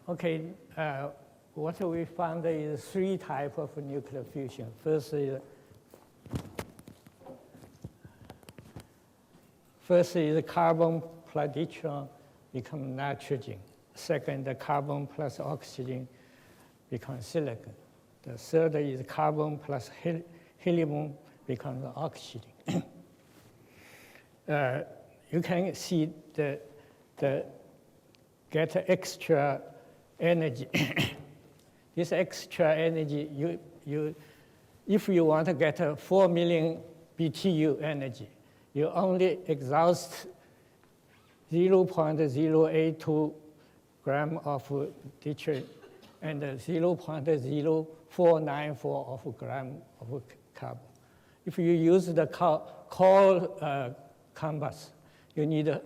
Okay, what we found is 3 types of nuclear fusion. First is carbon plus deuterium become nitrogen. Second, the carbon plus oxygen becomes silicon. The third is carbon plus helium becomes oxygen. You can see the get extra energy. This extra energy, if you want to get 4 million BTU energy, you only exhaust 0.082 gram of deuterium and 0.0494 of gram of carbon. If you use the coal combust, you need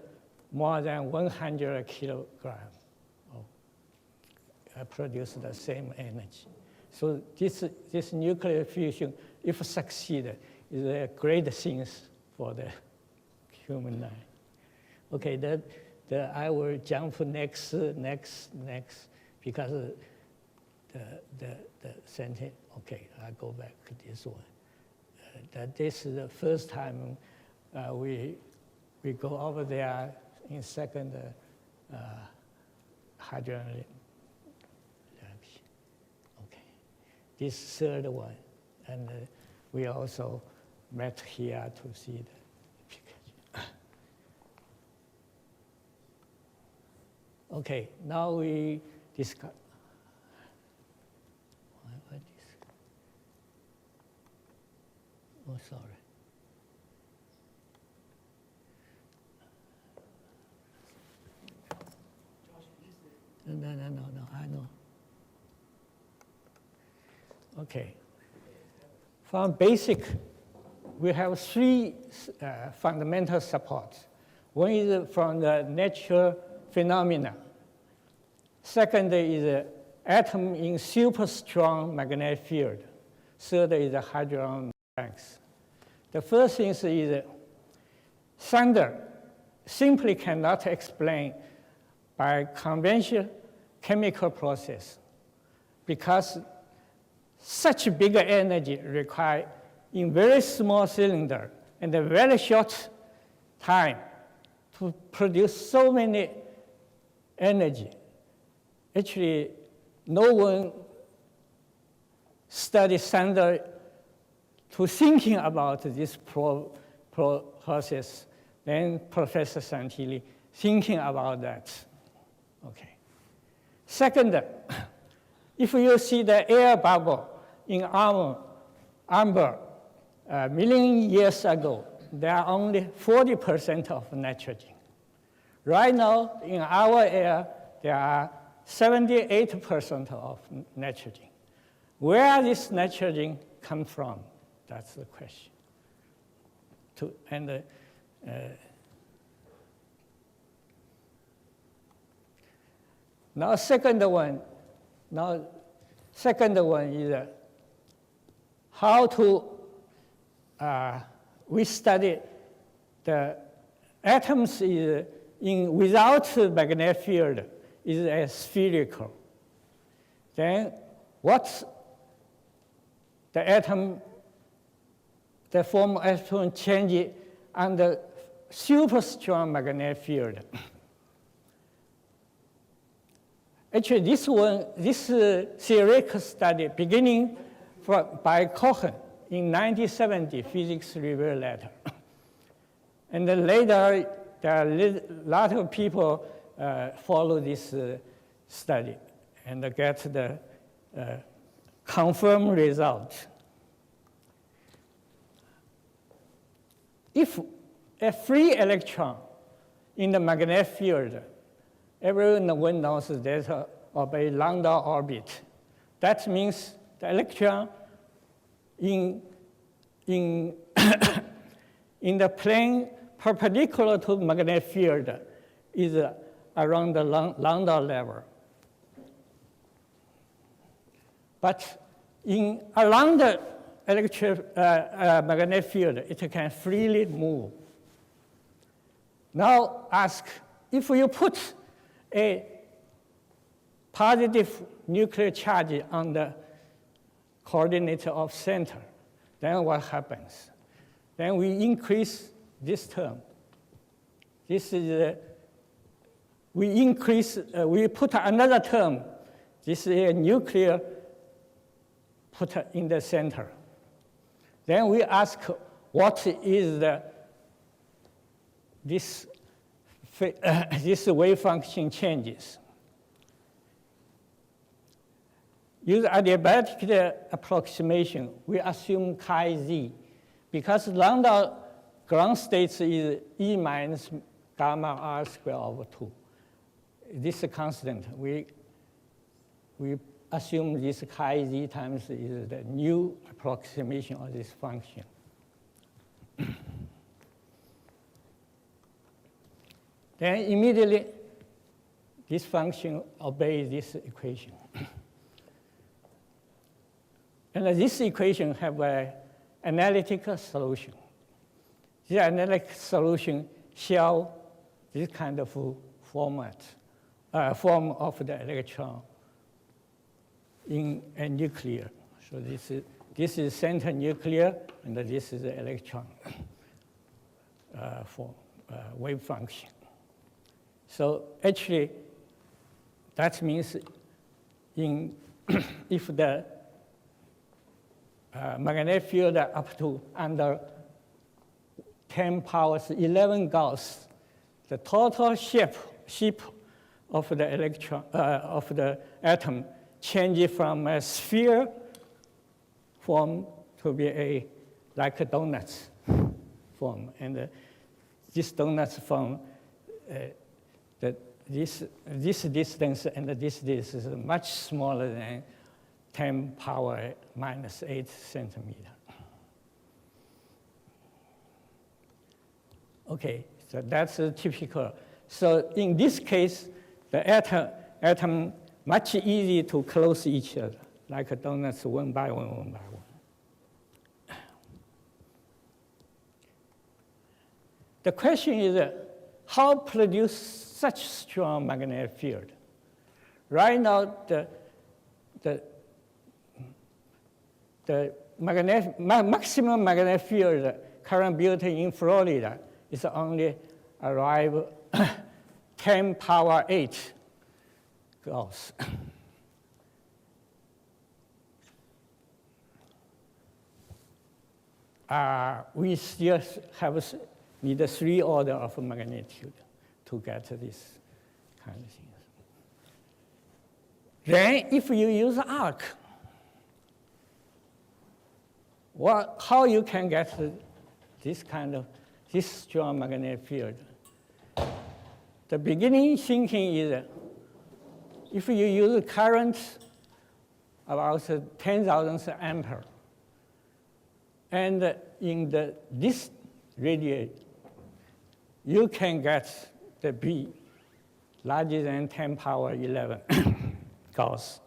more than 100 kilograms of produce the same energy. So this nuclear fusion, if succeeded, is a great thing for the human life. Okay, I will jump next, because the sentence, okay, I go back to this one. That this is the first time we go over there in second hydrogen reaction. Okay, this third one, and we also met here to see the picture. Okay, now we discuss. What is? Oh, sorry. No, I know. Okay. From basic, we have 3 fundamental supports. One is from the natural phenomena. Second is atom in super strong magnetic field. Third is the hadron banks. The first thing is thunder simply cannot explain by conventional chemical process, because such big energy required in very small cylinder and a very short time to produce so many energy. Actually, no one studied thunder to thinking about this process. Then Professor Santilli thinking about that. Okay. Second, if you see the air bubble in amber, a million years ago, there are only 40% of nitrogen. Right now, in our air, there are 78% of nitrogen. Where this nitrogen come from? That's the question. Now, second one is how to we study the atoms without magnetic field is spherical. Then what's the atom? The form of atom change under super strong magnetic field. Actually, this theoretical study beginning by Cohen in 1970, Physics Review letter. And then later, there are a lot of people follow this study and get the confirmed result. If a free electron in the magnetic field, everyone knows that obey lambda orbit. That means the electron in the plane perpendicular to magnetic field is around the lambda level. But around the magnetic field, it can freely move. Now ask, if you put a positive nuclear charge on the coordinate of center, then what happens? Then we increase this term. This is we put another term. This is a nuclear put in the center. Then we ask what is this wave function changes. Use adiabatic approximation, we assume chi z. Because lambda ground states is E minus gamma R squared over 2. This is constant. We assume this chi z times is the new approximation of this function. Then immediately, this function obeys this equation. And this equation have an analytical solution. The analytic solution shows this kind of format, form of the electron in a nuclear. So this is center nuclear, and this is the electron for wave function. So actually, that means if the magnetic field up to under 10 powers 11 Gauss, the total shape of the electron of the atom changes from a sphere form to be like a donut form, and this donut form, this distance and this distance is much smaller than 10 power minus 8 centimeter. Okay, so that's typical. So in this case, the atom much easier to close each other, like donuts one by one, one by one. The question is, how produce such strong magnetic field? Right now, the maximum magnetic field current built in Florida is only arrive 10 power 8 Gauss. We still need a 3 order of magnitude to get this kind of thing. Then if you use arc, how you can get this strong magnetic field? The beginning thinking is, if you use current about 10,000 ampere, and in this radius, you can get the B larger than 10 power 11 Gauss.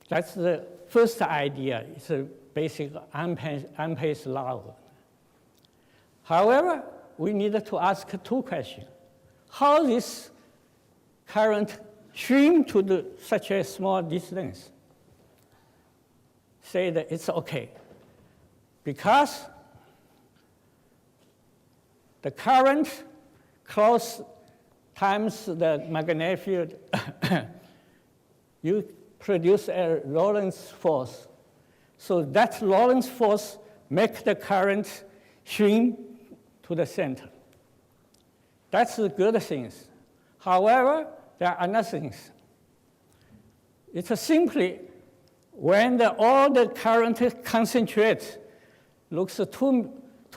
That's the first idea. It's a basic Ampere's law. However, we need to ask 2 questions. How this current shrink to such a small distance? Say that it's okay. Because the current close times the magnetic field, you produce a Lorentz force. So that Lorentz force makes the current shrink to the center. That's the good things. However, there are other things. It's simply when all the current concentrate looks too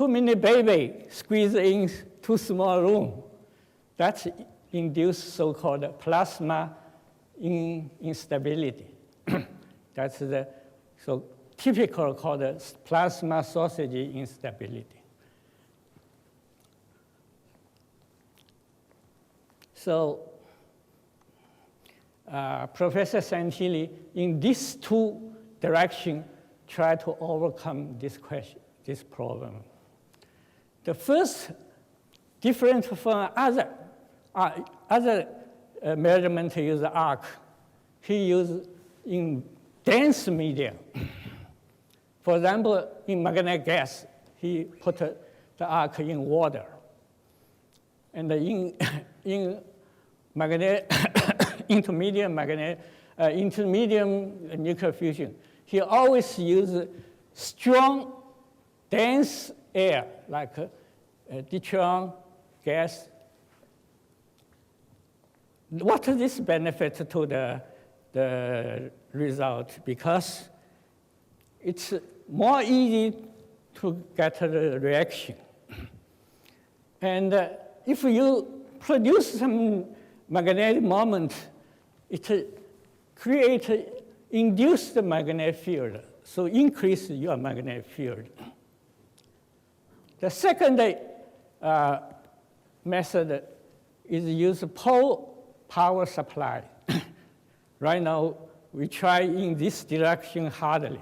many baby squeezed in too small room. That induces so-called plasma instability. That's the so typical called plasma sausage instability. So Professor Santilli, in these 2 directions, try to overcome this problem. The first different from other measurement use arc. He used in dense media. For example, in magnetic gas, he put the arc in water. And in intermediate nuclear fusion, he always used strong, dense air, like deuterium gas. What is this benefit to the result? Because it's more easy to get the reaction. And if you produce some magnetic moment, it induce the magnetic field, so increase your magnetic field. The second method is use pole power supply. Right now, we try in this direction hardly.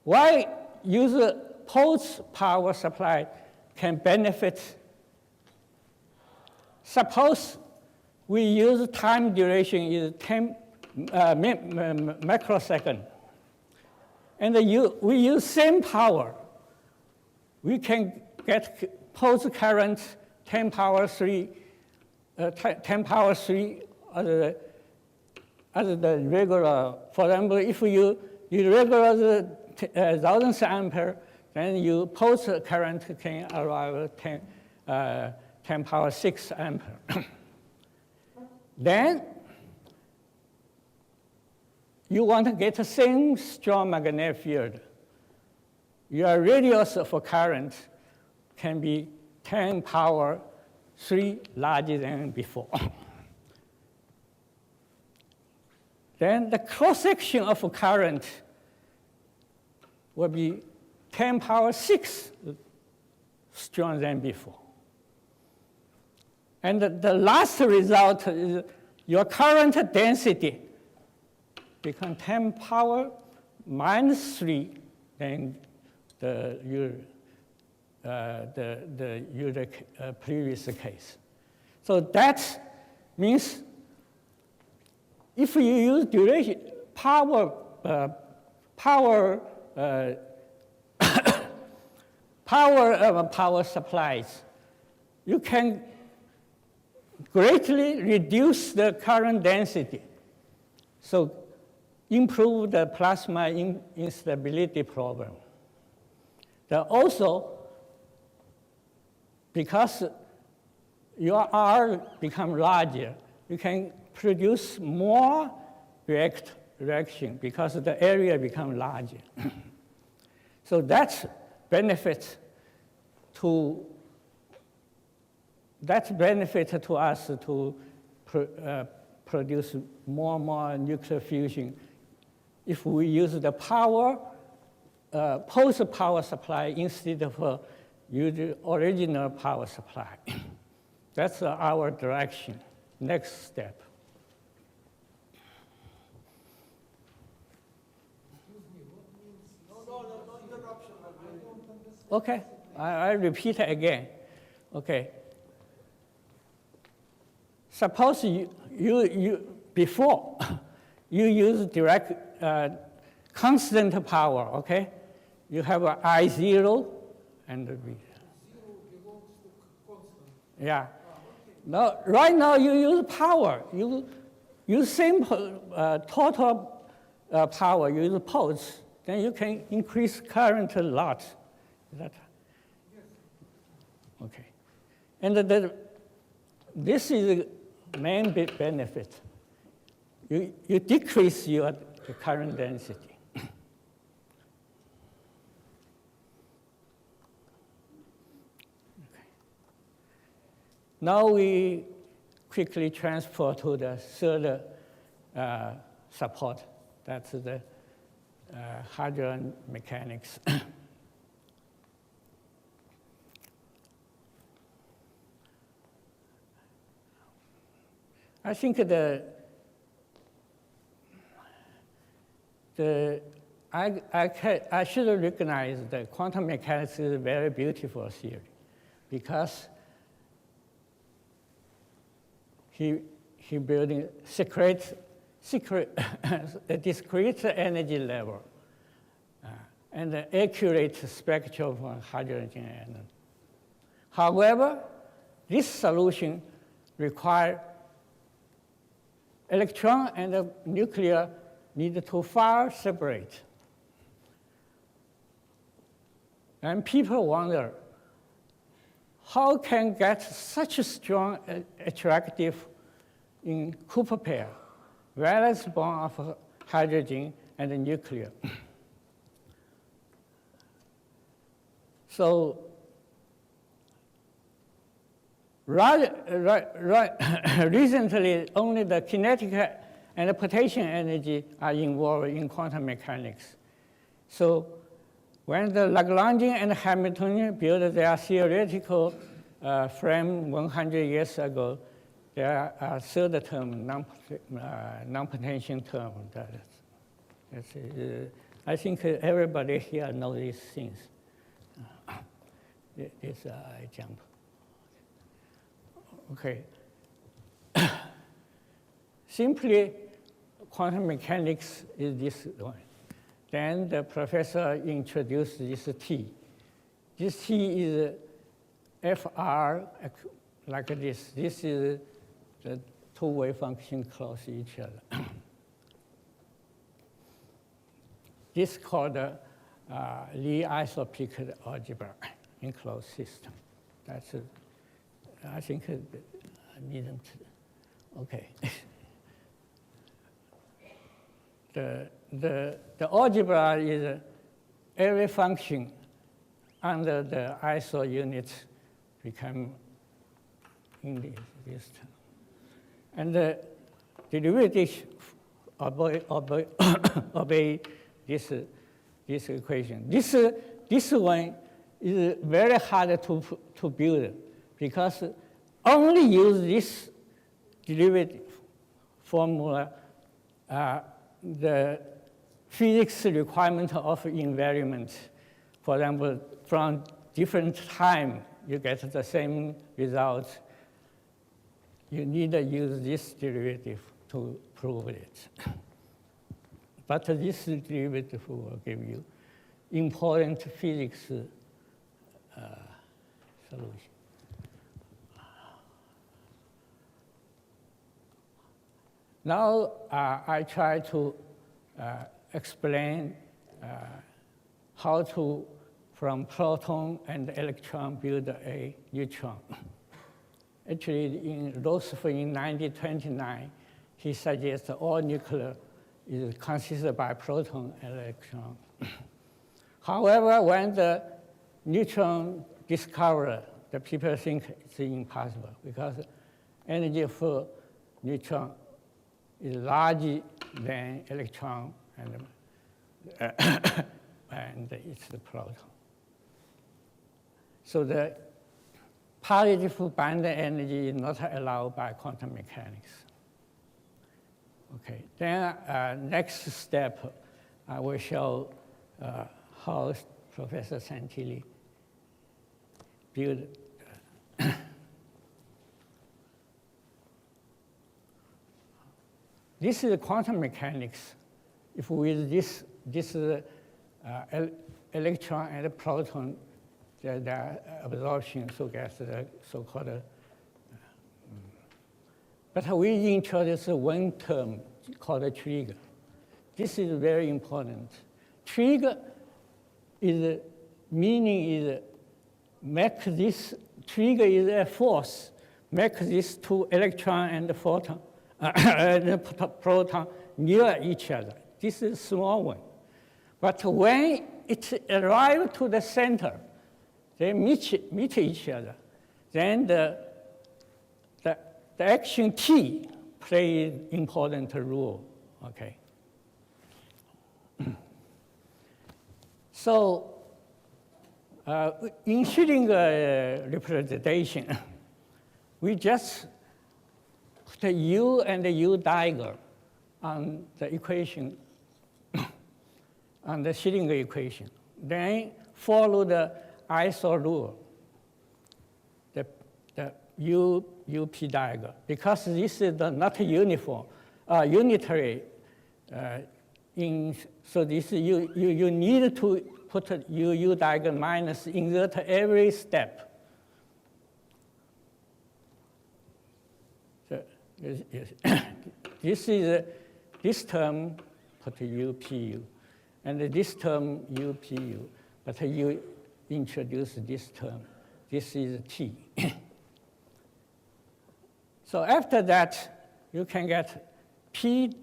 Why use a pulse power supply can benefit? Suppose we use time duration is 10 microsecond, and we use same power. We can get pulse current 10 power 3 as the regular. For example, if you regular the 1000 ampere, then you pulse current can arrive 10 power 6 ampere. Then you want to get the same strong magnetic field. Your radius for current can be 10 power 3 larger than before. Then the cross-section of current will be 10 power 6 stronger than before. And the last result is your current density become 10 power minus 3 than the previous case. So that means if you use duration power supplies, you can greatly reduce the current density, so improve the plasma instability problem. Then also, because your R become larger, you can produce more reaction because the area become larger. So that's benefit to us to produce more and more nuclear fusion if we use the pulse power supply instead of use the original power supply. That's our direction. Next step. Okay, I repeat it again. Okay. Suppose you before you use direct constant power. Okay, you have a I0 and V. Yeah. Now, right now you use power. You use same total power. You use pulse. Then you can increase current a lot. Is that? Yes. Okay. And this is the main benefit. You decrease your current density. Now we quickly transfer to the third support. That's the hydrogen mechanics. I think I should recognize that quantum mechanics is a very beautiful theory because he building a discrete energy level and an accurate spectrum for hydrogen atom. However, this solution requires electron and the nuclear need to far separate. And people wonder, how can get such a strong attractive in Cooper pair, valence bond of hydrogen and the nuclear? So recently, only the kinetic and the potential energy are involved in quantum mechanics. So when the Lagrangian and Hamiltonian built their theoretical frame 100 years ago, there are third term, non-potential term. I think everybody here knows these things. This example. Okay. Simply, quantum mechanics is this one. Then the professor introduced this T. This T is FR, like this. This is the two-way function close to each other. This is called Lie isopic algebra in closed system. That's, I think, I needn't. Okay. The algebra is every function under the iso unit become in this term. And the derivatives obey this equation. This one is very hard to build because only use this derivative formula the physics requirement of invariant. For example, from different time, you get the same result. You need to use this derivative to prove it. But this derivative will give you important physics solution. Now I try to explain how to, from proton and electron, build a neutron. Actually, in Roosevelt in 1929, he suggests all nuclear is consisted by proton and electron. However, when the neutron discovered, the people think it's impossible because energy for neutron is larger than electron and it's the proton. So the positive band energy is not allowed by quantum mechanics. Okay, then next step, I will show how Professor Santilli built. This is quantum mechanics. If with this electron and proton, the absorption, so gets the so-called. But we introduce one term called a trigger. This is very important. Trigger is meaning is make this trigger is a force, make these two electron and photon and proton near each other. This is a small one. But when it arrives to the center, they meet each other. Then the action T plays important role, okay? So in Schrödinger representation, we just put a U and a U diagonal on the equation, on the Schrödinger equation. Then follow the iso rule. The UP diagonal. Because this is not uniform, unitary, so this you need to put UU diagonal minus insert every step. So this is this term, put UPU, and this term UPU, but you introduce this term. This is T. So after that, you can get P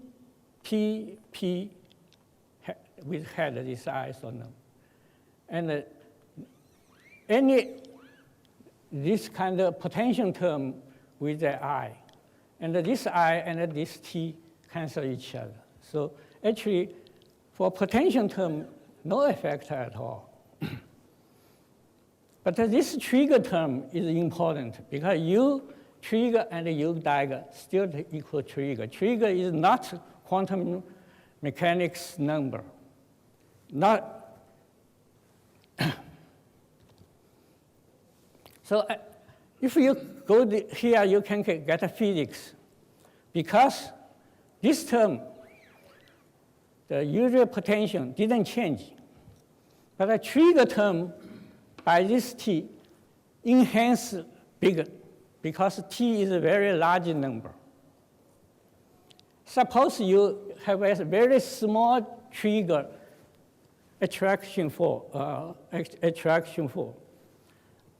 with head this isonorm. And this kind of potential term with the I. And this I and this T cancel each other. So actually, for potential term, no effect at all. But this trigger term is important because U trigger and U diagonal still equal trigger. Trigger is not quantum mechanics number. So if you go here, you can get a physics. Because this term, the usual potential didn't change. But the trigger term by this T enhanced bigger because T is a very large number. Suppose you have a very small trigger attraction force.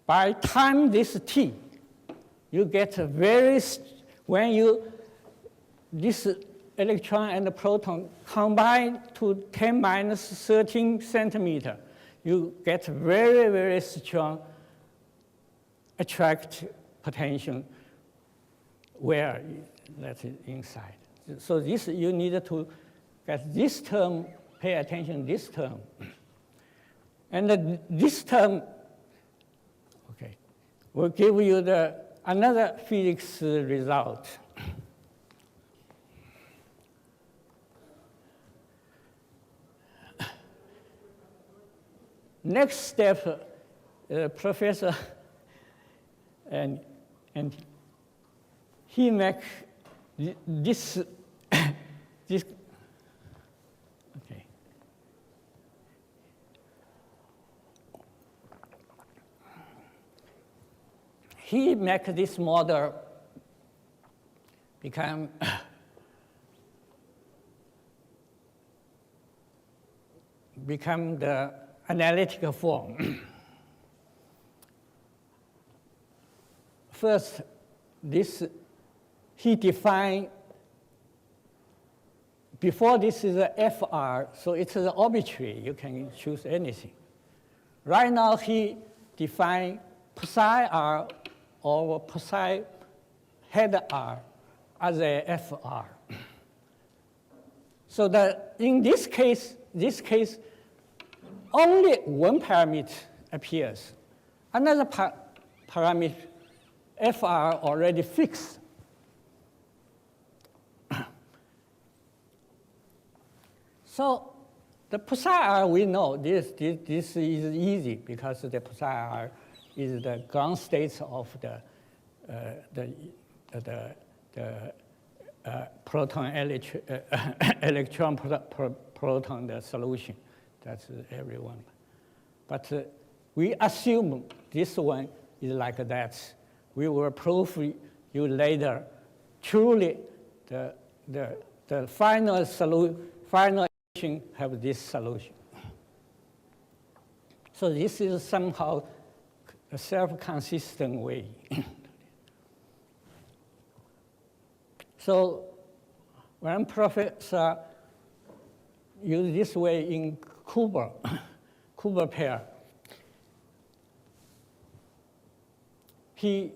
By time this T, you get a very, this electron and the proton combine to 10 minus 13 centimeter, you get very, very strong attract potential where that is inside. So this, you need to get this term, pay attention this term. And this term, okay, will give you another physics result. Next step, professor, and he make this, okay. He make this model become the analytical form. First, he defined, before this is a FR, so it's an arbitrary, you can choose anything. Right now, he defined psi R or psi head R as a FR. So that in this case, only one parameter appears. Another parameter, FR, already fixed. So the psi R, we know this is easy because the psi R is the ground states of the proton electron proton the solution. That's everyone. But we assume this one is like that. We will prove you later. Truly, the final equation have this solution. So this is somehow a self-consistent way. So when professor use this way in Kuber pair, he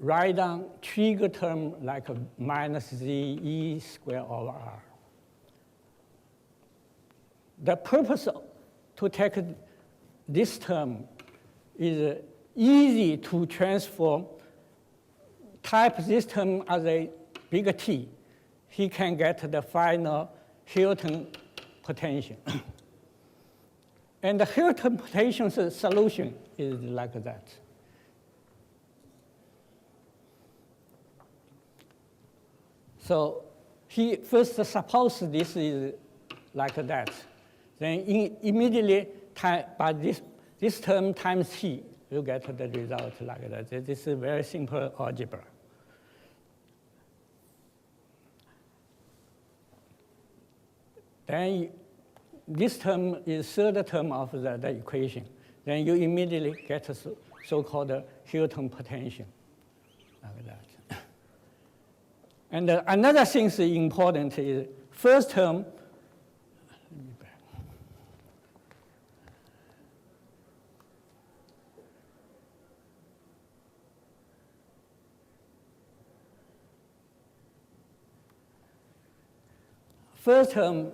write down trigger term like a minus z e squared over r. The purpose to take this term is easy to transform, type this term as a bigger T. He can get the final Hilton potential. And the Hilton potential solution is like that. So he first suppose this is like that. Then immediately by this term times t, you get the result like that. This is very simple algebra. Then this term is third term of the equation. Then you immediately get a so-called Hilton potential, like that. And another thing is important is first term. First term,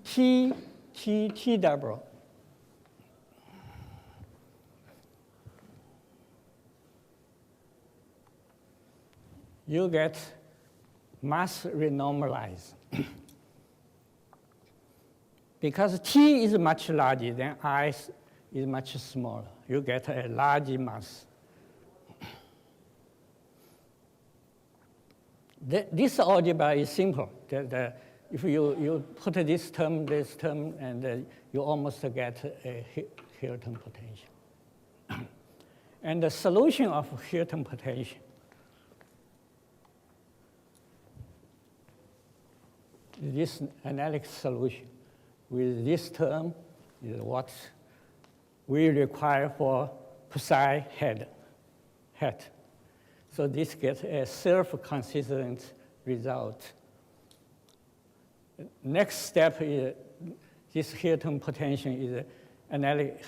T double. You get mass renormalized. Because T is much larger than I is much smaller. You get a large mass. This algebra is simple. If you put this term, and you almost get a Hilton potential. And the solution of Hilton potential this analytic solution with this term is what we require for psi hat. So this gets a self-consistent result. Next step is this Hilton potential is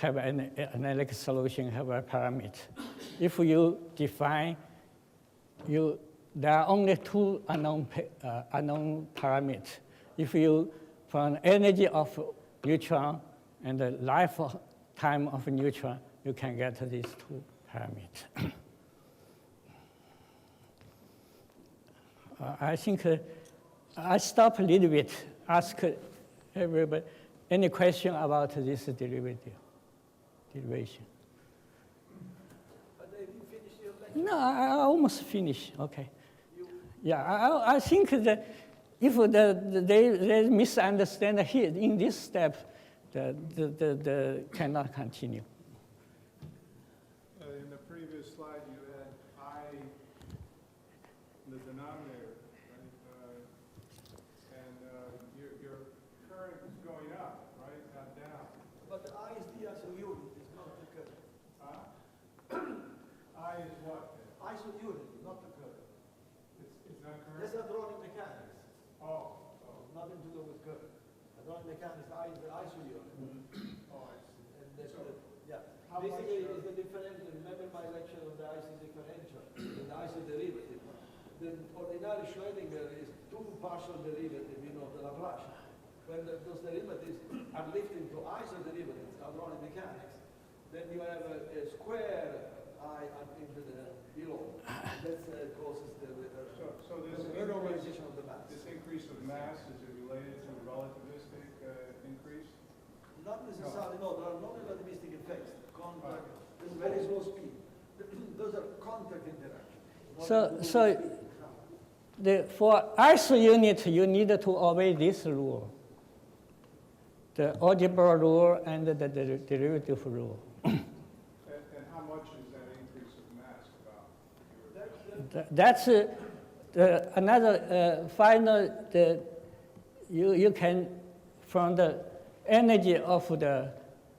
have an analytic solution, have a parameter. If you define, there are only two unknown parameters. If you, from energy of neutron and the lifetime of neutron, you can get these two parameters. I think I stop a little bit, ask everybody any question about this derivation. But have you finished your lecture? No, I almost finished. Okay. Yeah, I think that if they misunderstand here in this step, the cannot continue. In the previous slide, you had I in the denominator, right? And your current is going up, right? Not down. But the I is the ISO unit, it's not the current. I is what? ISO unit, not the current. It's not current? That's hydraulic mechanics. Oh. Nothing to do with current. Hydraulic mechanics, I is the ISO unit. Oh, I see. And that's So, yeah. how Basically, much, it's the differential. Remember my lecture on the ISO differential, the ISO derivative. The ordinary Schrödinger is two partial derivatives, the Laplace. When those derivatives are lifted to ISO derivatives, hydraulic mechanics, then you have a square I into the below. That causes the so this renormalization of the mass. This increase of mass, is it related to relativistic increase? Not necessarily, no, there are no relativistic effects. Contact, there's very slow speed. Those are contact interactions. For ISO unit, you need to obey this rule, the algebra rule and the derivative rule. And how much is that increase of mass about? That's another final, you can, from the energy of the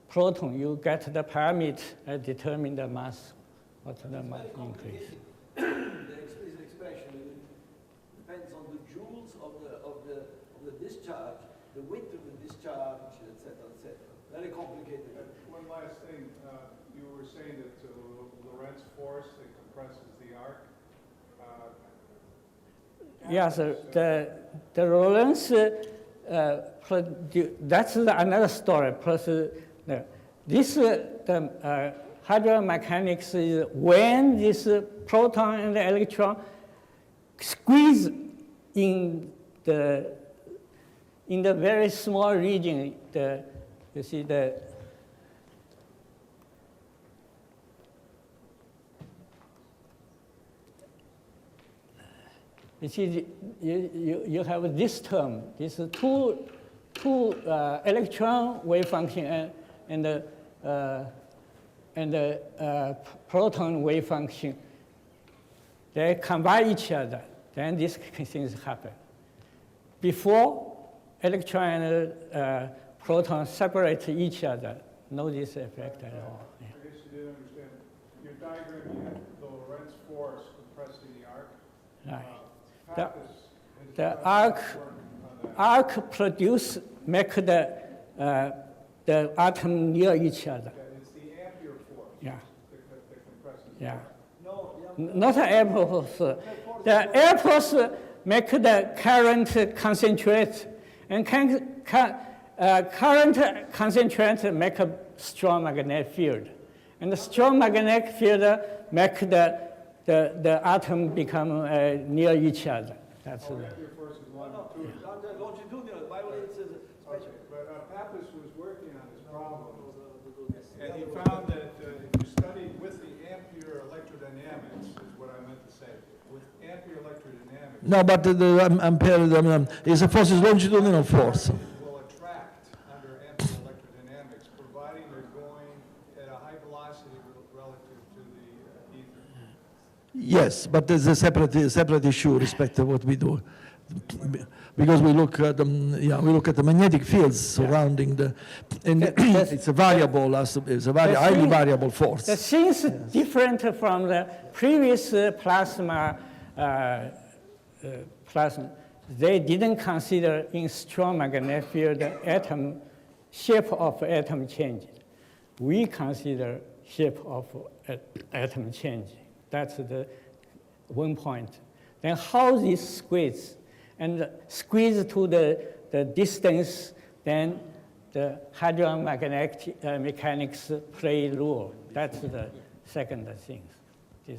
proton, you get the parameter that determine the mass, what's the mass increase. The expression depends on the joules of the discharge, the width of the discharge, etc., etc. Very complicated. One last thing, you were saying that Lorentz force that compresses the arc. Yes, the Lorentz, that's another story. Plus, this the hydrodynamics is when this proton and the electron squeeze in the very small region. You see the You see, you have this term, this two electron wave function and the proton wave function. They combine each other, then these things happen. Before electron and proton separate each other, no this effect at all. I guess you didn't understand. Your diagram, you had the Lorentz force compressing the arc. Right. Pappas is The done arc, work on that. make the atom near each other. Yeah, it's the ampere force Yeah, that compresses the yeah. arc. No, Not air force. The air force make the current concentrate, and current concentrate make a strong magnetic field, and the strong magnetic field make the atom become near each other. That's Oh, the, ampere force is longitudinal. under longitudinal violates Okay, special. but Pappas was working on this problem, and he found that if you studied with the ampere electrodynamics, is what I meant to say, with ampere electrodynamics, No, but the ampere is a force, is longitudinal force. will attract under ampere electrodynamics, providing they're going at a high velocity relative to the ether. Yes, but there's a separate issue with respect to what we do. Because we look at the magnetic fields surrounding and it's a variable, it's a highly variable force. the things different from the previous plasma. They didn't consider in strong magnetic field atom shape of atom changing. We consider shape of atom changing. That's the one point. Then how this squeeze and squeeze to the distance, then the hydromagnetic mechanics play role. That's the second thing. These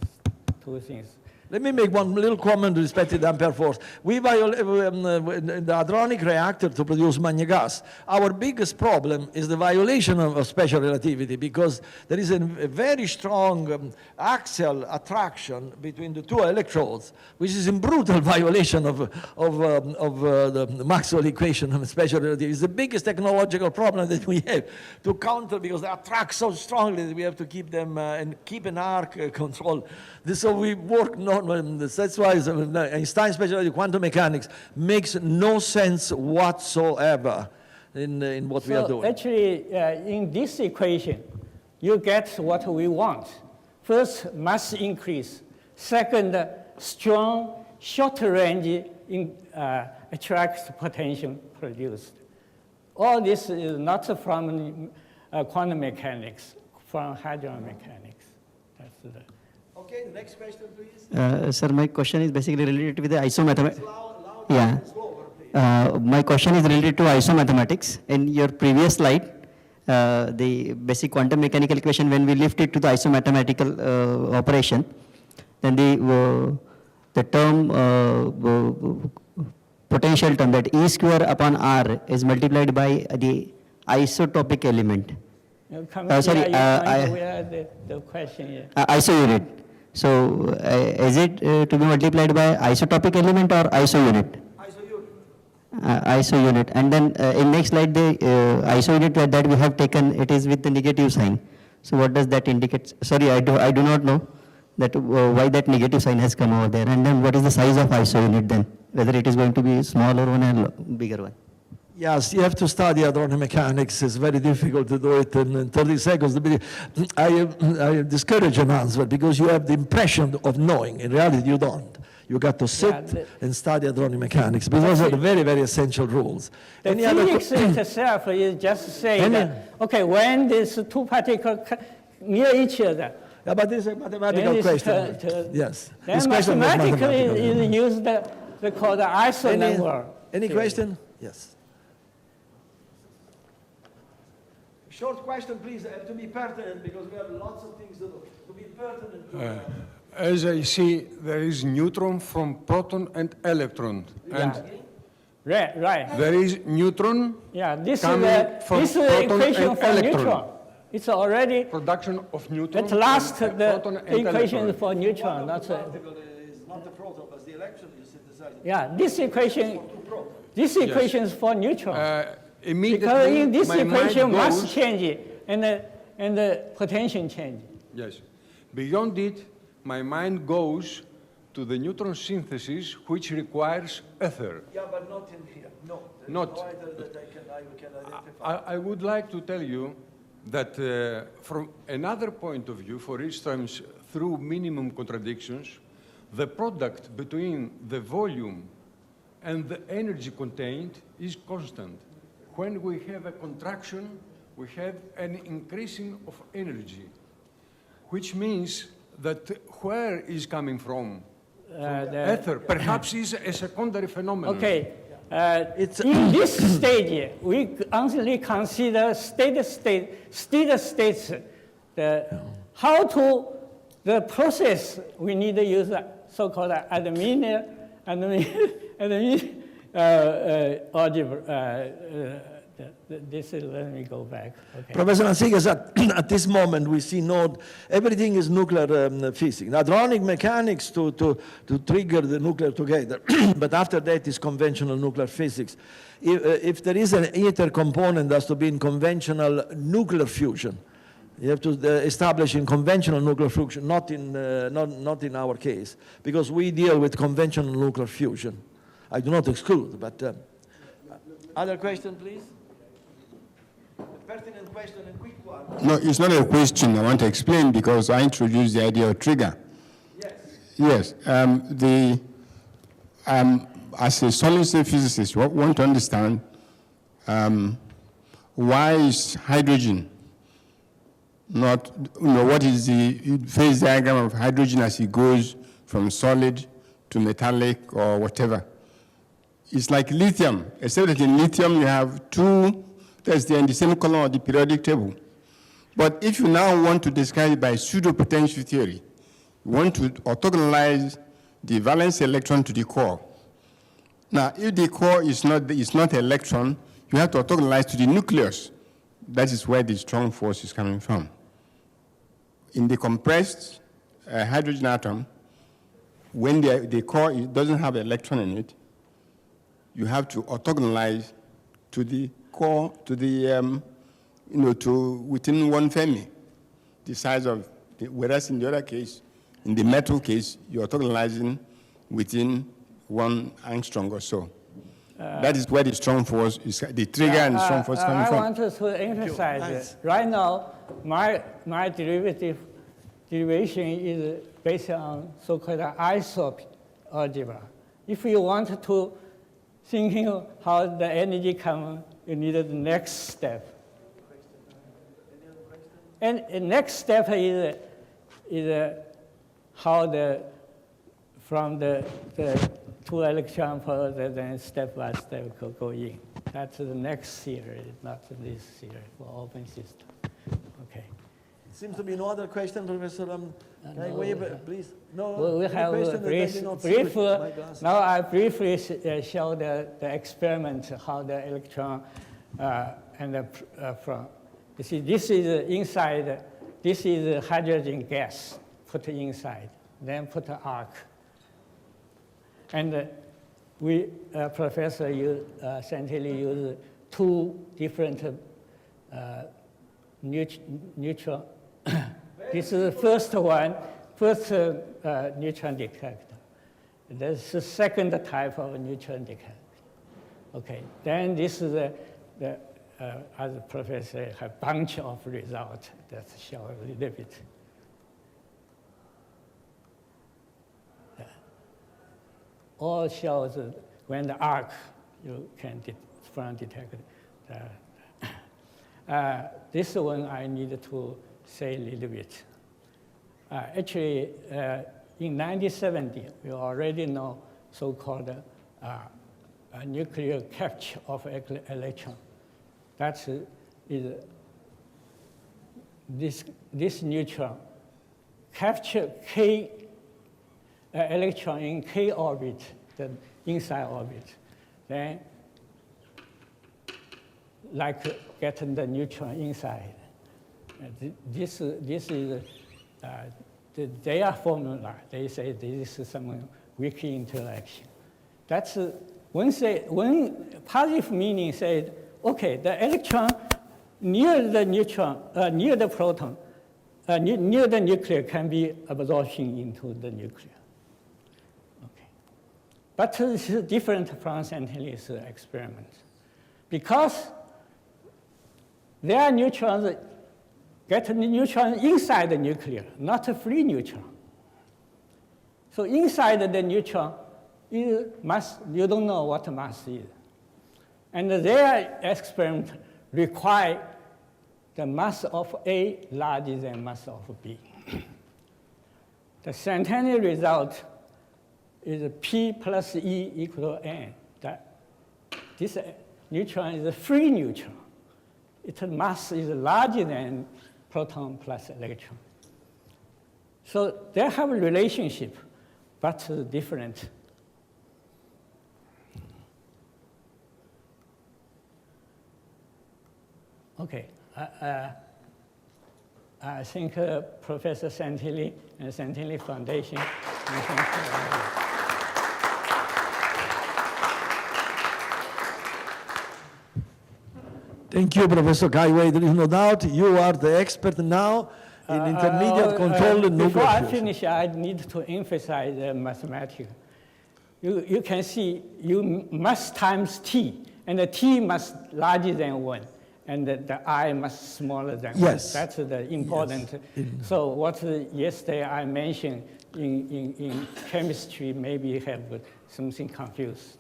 two things. Let me make one little comment with respect to the ampere force. We violate the hadronic reactor to produce magna gas. Our biggest problem is the violation of special relativity, because there is a very strong axial attraction between the two electrodes, which is in brutal violation of the Maxwell equation of special relativity. It's the biggest technological problem that we have to counter, because they attract so strongly that we have to keep them and keep an arc control. So we work that's why Einstein's special relativity, quantum mechanics, makes no sense whatsoever in what we are doing. Actually, in this equation, you get what we want. First, mass increase. Second, strong short-range attracts potential produced. All this is not from quantum mechanics, from hydromechanics. That's the. Okay, the next question, please. Sir, my question is basically related with the isomathematics. Loud Yeah. and slower, please. My question is related to isomathematics. In your previous slide, the basic quantum mechanical equation, when we lift it to the isomathematical operation, then the term potential term, that E square upon R, is multiplied by the isotopic element. Sorry, The question is. ISO unit. So is it to be multiplied by isotopic element or ISO unit? ISO unit. ISO unit. And then in next slide, the ISO unit that we have taken, it is with the negative sign. So what does that indicate? Sorry, I do not know that why that negative sign has come over there. And then what is the size of ISO unit then? Whether it is going to be smaller one or bigger one? Yes, you have to study hadronic mechanics. It's very difficult to do it in 30 seconds. I discourage an answer because you have the impression of knowing. In reality, you don't. You got to sit and study hadronic mechanics, because those are the very, very essential rules. The physics itself is just saying that, okay, when these two particles near each other, Yeah, but this is a mathematical then question. Yes. then This question was mathematically mathematical. is used they call the ISO number. Any question? Yes. Short question, please, to be pertinent, because we have lots of things to do. To be pertinent to As I see, there is neutron from proton and electron. And Right. there is neutron Yeah, this is coming from this proton equation and for electron. neutron. It's already, production of neutron. at last, from the proton and equation electron. for neutron. That's it. particle is not the proton, but the electron. You see the Yeah, this equation is for neutron. Immediately, Because in this my mind equation, mass goes- change and the potential change. Yes. Beyond it, my mind goes to the neutron synthesis, which requires ether. Yeah, but not in here. No. There's Not- no either that I can identify. I would like to tell you that from another point of view, for instance, through minimum contradictions, the product between the volume and the energy contained is constant. When we have a contraction, we have an increasing of energy, which means that where is coming from? The- Ether perhaps is a secondary phenomenon. Okay. It's- In this stage, we only consider states. How to the process we need to use so-called admin algebra. This is, let me go back. Okay. Professor Ansigas, at this moment we see everything is nuclear physics. Hadronic mechanics to trigger the nuclear together, but after that is conventional nuclear physics. If there is an ether component, has to be in conventional nuclear fusion. You have to establish in conventional nuclear fusion, not in our case, because we deal with conventional nuclear fusion. I do not exclude, but other question, please. A pertinent question and quick one. No, it's not a question. I want to explain because I introduced the idea of trigger. Yes. Yes. As a solid state physicist, we want to understand why is hydrogen not, what is the phase diagram of hydrogen as it goes from solid to metallic or whatever. It's like lithium, except that in lithium you have two tests in the same column of the periodic table. But if you now want to describe it by pseudo-potential theory, you want to orthogonalize the valence electron to the core. Now, if the core is not an electron, you have to orthogonalize to the nucleus. That is where the strong force is coming from. In the compressed hydrogen atom, when the core doesn't have an electron in it, you have to orthogonalize to the core, to the, to within 1 Fermi, the size of, whereas in the other case, in the metal case, you're orthogonalizing within 1 angstrom or so. That is where the strong force is, the trigger and the strong force coming I from. want to emphasize that right now, my derivation is based on so-called isotope algebra. If you want to thinking how the energy comes, you need the next step. And the next step is how from the 2 electron further, then step by step go in. That's the next series, not this series for open system. Okay. Seems to be no other question, Professor. Please. No. We any have question a that I brief, did not see with my glasses? now I briefly show the experiment, how the electron from, you see, this is inside, this is hydrogen gas put inside, then put the arc. And Professor Santilli used 2 different neutron. This is the first neutron detector. This is the second type of neutron detector. Okay, then this is as the professor have a bunch of results that show a little bit. All shows when the arc you can detect. This one I need to say a little bit. Actually, in 1970, we already know so-called nuclear capture of electron. That is this neutron capture K electron in K orbit, the inside orbit. Then, like getting the neutron inside. This is their formula. They say this is some weak interaction. That's when positive meaning said, okay, the electron near the neutron, near the proton, near the nuclear can be absorption into the nuclear. Okay. But this is different from Santelli's experiment. Because their neutrons get the neutron inside the nuclear, not a free neutron. So inside the neutron is mass, you don't know what mass is. And their experiment require the mass of A larger than mass of B. The Santelli result is P plus E equal to N. This neutron is a free neutron. Its mass is larger than proton plus electron. So they have a relationship, but different. Okay, I think Professor Santelli and Santelli Foundation. Thank you, Professor Cai Wei. There is no doubt you are the expert now in intermediate control and before I nuclear fusion. finish, I need to emphasize mathematics. You can see you mass times T, and the T must larger than 1. And the I must smaller than 1. Yes. That's the important. Yes. So what yesterday I mentioned in chemistry maybe have something confused.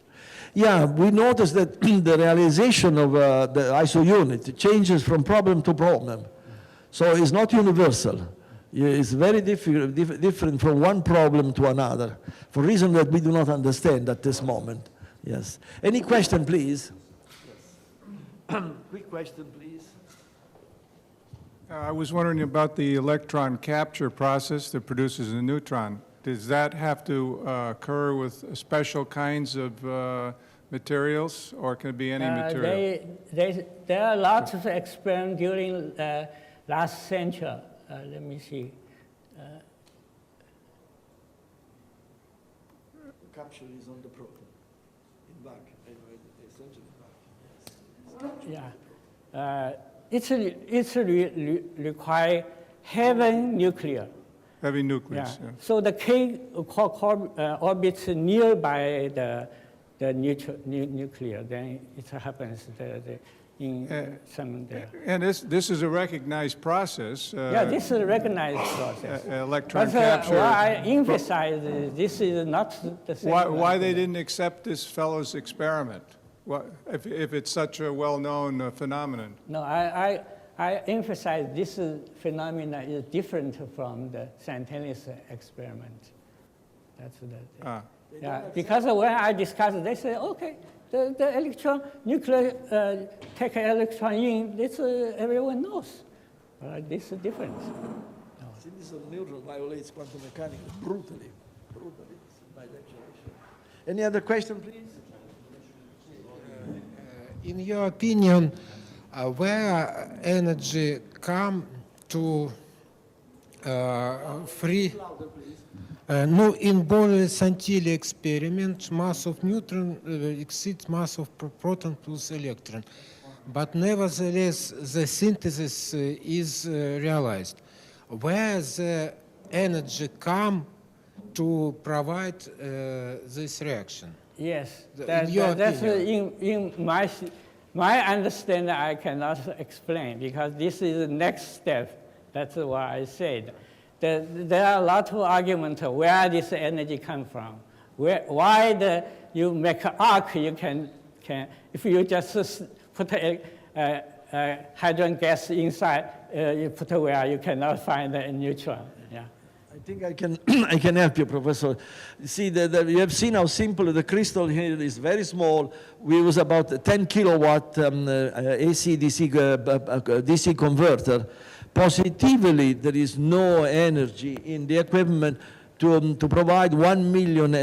Yeah, we noticed that the realization of the ISO unit changes from problem to problem. So it's not universal. It's very different from one problem to another, for reasons that we do not understand at this moment. Yes. Any question, please? Quick question, please. I was wondering about the electron capture process that produces a neutron. Does that have to occur with special kinds of materials, or can it be any material? There are lots of experiments during last century. Let me see. Capture is on the proton. In back. Yeah, it's require heavy nuclear. Heavy nucleus, Yeah. yeah. So the K orbits nearby the nuclear, then it happens in some there. And this is a recognized process. Yeah, this is a recognized process. Electron But capture. why I emphasize this is not the same. Why they didn't accept this fellow's experiment? If it's such a well-known phenomenon? No, I emphasize this phenomena is different from the Santelli's experiment. That's the yeah, because when I discussed, they say, okay, the electron, nuclear, take an electron in, this everyone knows. This is different. This neutron violates quantum mechanics brutally. By declaration. Any other question, please? In your opinion, where energy come to free? No, in Borel-Santilli experiment, mass of neutron exceeds mass of proton plus electron. But nevertheless, the synthesis is realized. Where the energy come to provide this reaction? Yes, In your that's opinion. in my understanding. I cannot explain because this is the next step. That's why I said there are a lot of arguments where this energy come from. Why you make an arc? You can if you just put a hydrogen gas inside, you put where you cannot find a neutron. Yeah. I think I can help you, Professor. See, you have seen how simple the crystal here is, very small. We use about a 10 kilowatt AC DC converter. Positively, there is no energy in the equipment to provide 1 million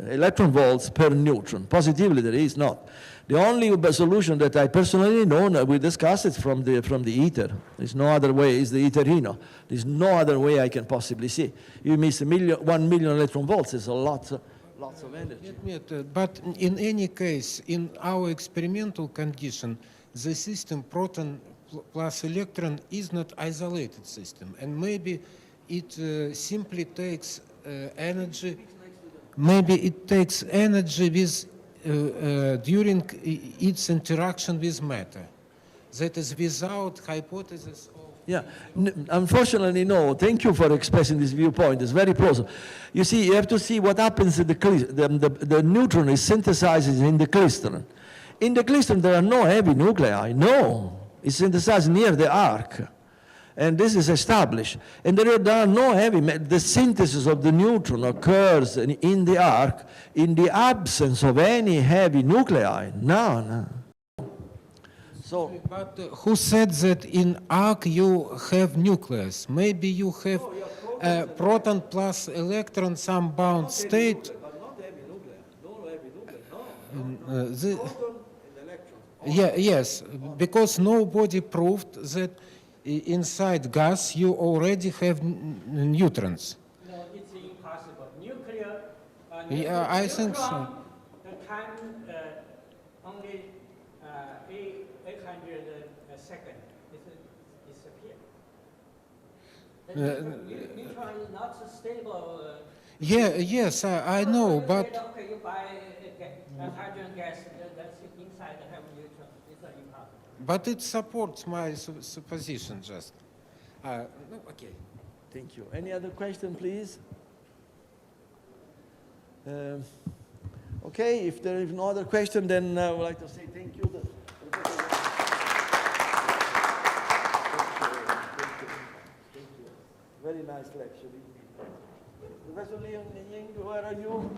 electron volts per neutron. Positively, there is not. The only solution that I personally know, we discussed it from the ether. There's no other way, it's the etherino. There's no other way I can possibly see. You miss 1 million electron volts, it's a lot lots of energy. Admit, but in any case, in our experimental condition, the system proton plus electron is not isolated system, and maybe it simply takes energy. Maybe it takes energy with during its interaction with matter. That is without hypothesis of. Yeah, unfortunately, no. Thank you for expressing this viewpoint. It's very plausible. You see, you have to see what happens in the neutron is synthesized in the crystalline. In the crystalline, there are no heavy nuclei. No, it's synthesized near the arc. And this is established. And there are no heavy, the synthesis of the neutron occurs in the arc in the absence of any heavy nuclei. No. So, But who said that in arc you have nucleus? Maybe you have proton plus electron, some bound state. But not heavy nuclear. No heavy nuclear, no. The- Proton and electron. Yeah, yes, because nobody proved that inside gas you already have neutrons. No, it's impossible. Nuclear, Yeah, I think so. neutron, the time only 800 seconds. It's disappear. Neutron is not so stable. Yeah, yes, I know, but Okay, you buy a hydrogen gas that's inside the have neutron. It's impossible. but it supports my supposition just. No, okay. thank you. Any other question, please? Okay, if there is no other question, then I would like to say thank you. Very nice lecture. Professor Leon Ying, where are you?